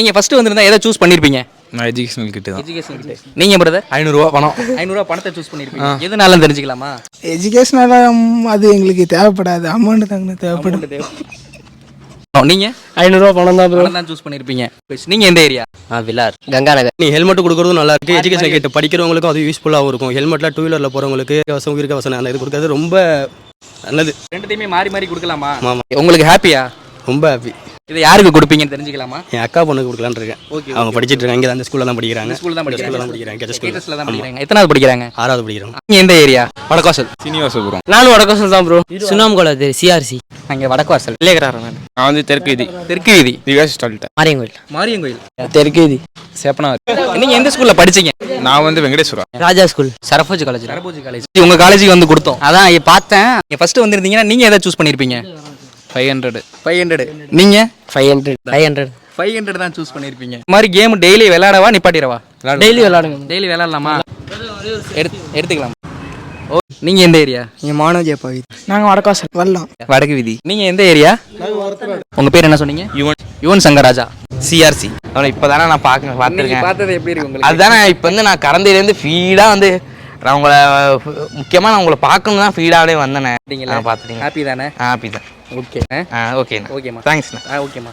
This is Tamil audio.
நீங்கள் ஃபஸ்ட்டு வந்திருந்தா எதை சூஸ் பண்ணியிருப்பீங்க? நான் எஜுகேஷனல் கிட்ட தான். எஜுகேஷன் கிட்ட. நீங்கள் பிரதர்? 500 பணம். 500 பணத்தை சூஸ் பண்ணியிருப்பீங்க. எதுனாலும் தெரிஞ்சுக்கலாமா? எஜுகேஷனால அது எங்களுக்கு தேவைப்படாது, அமௌண்ட் தாங்க தேவைப்படும். நீங்கள் 500 பணம் தான் ப்ரோ. பணம் தான் சூஸ் பண்ணியிருப்பீங்க. நீங்கள் எந்த ஏரியா? விலார் கங்கா நகர். நீ ஹெல்மெட் கொடுக்குறதும் நல்லா இருக்கு. எஜுகேஷன் கிட்ட படிக்கிறவங்களுக்கும் அது யூஸ்ஃபுல்லாகவும் இருக்கும். ஹெல்மெட்லாம் 2 வீலரில் போகிறவங்களுக்கு கவசம் உயிர் கவசம் அந்த இது கொடுக்கறது ரொம்ப நல்லது. ரெண்டுத்தையுமே மாறி மாறி கொடுக்கலாமா? ஆமாம், உங்களுக்கு ஹாப்பியா? ரொம்ப ஹாப்பி. இதை யாருக்கு கொடுப்பீங்கன்னு தெரிஞ்சுக்கலாமா? என் அக்கா பொண்ணுக்கு கொடுக்கலான்னு இருக்கேன். ஓகே. அவங்க படிச்சிட்டு இருக்காங்க. இங்கே அந்த ஸ்கூலில் தான் படிக்கிறாங்க. ஸ்கூல் தான் படிக்கிறாங்க. படிக்கிறாங்க. தான் படிக்கிறாங்க. எத்தனாவது படிக்கிறாங்க? 6வது படிக்கிறாங்க. நீங்கள் எந்த ஏரியா? வடக்காசல். சீனிவாசபுரம். நானும் வடக்கோசல் தான் ப்ரோ. சுண்ணாம்பு கோலாது சிஆர்சி. அங்கே வடக்குவாசல். இல்லைக்கிறாரன் நான். நான் வந்து தெற்கு வீதி. தெற்கு வீதி. விகாஸ் ஸ்டால்ட்ட. மாரியங்கோயில். மாரியங்கோயில். தெற்கு வீதி. சேப்பனார். நீங்கள் எந்த ஸ்கூலில் படிச்சீங்க? நான் வந்து Venkateswara. Raja school. Serfoji college. Serfoji college. உங்கள் காலேஜுக்கு வந்து கொடுத்தோம். அதான் பார்த்தேன். நீங்கள் ஃபஸ்ட்டு வந்திருந்தீங்கன்னா நீங்கள் எதை சூஸ் பண்ணியிருப்பீங்க? 500. 500. நீங்கள் 500 500 தான் சூஸ் பண்ணியிருப்பீங்க. இந்த மாதிரி கேம் டெய்லி விளையாடவா நிப்பாட்டிடவா? டெய்லி விளாடுங்க. டெய்லி விளையாடலாமா? எடுத்துக்கலாம். ஓ, நீங்கள் எந்த ஏரியா? என் மாணவ பகுதி. நாங்கள் வடக்காசல் வரலாம். வடக்கு வீதி. நீங்கள் எந்த ஏரியா? உங்கள் பேர் என்ன சொன்னீங்க? யுவன் சங்கராஜா. சிஆர்சி. அவனை இப்போ தானே நான் பார்த்துருக்கேன். பார்த்தது எப்படி இருக்கு உங்களுக்கு? அதுதானே இப்போ வந்து நான் கரந்தையிலேருந்து ஃபீடாக வந்து நான் உங்களை முக்கியமாக நான் உங்களை பார்க்கணும் தான் ஃபீடாகவே வந்தேனே. பார்த்தீங்களா? பார்த்துட்டீங்க. ஹாப்பி தானே? ஹாப்பி தான். ஓகே. ஓகேண்ணா. ஓகேம்மா. தேங்க்ஸ்ண்ணா. ஓகேம்மா.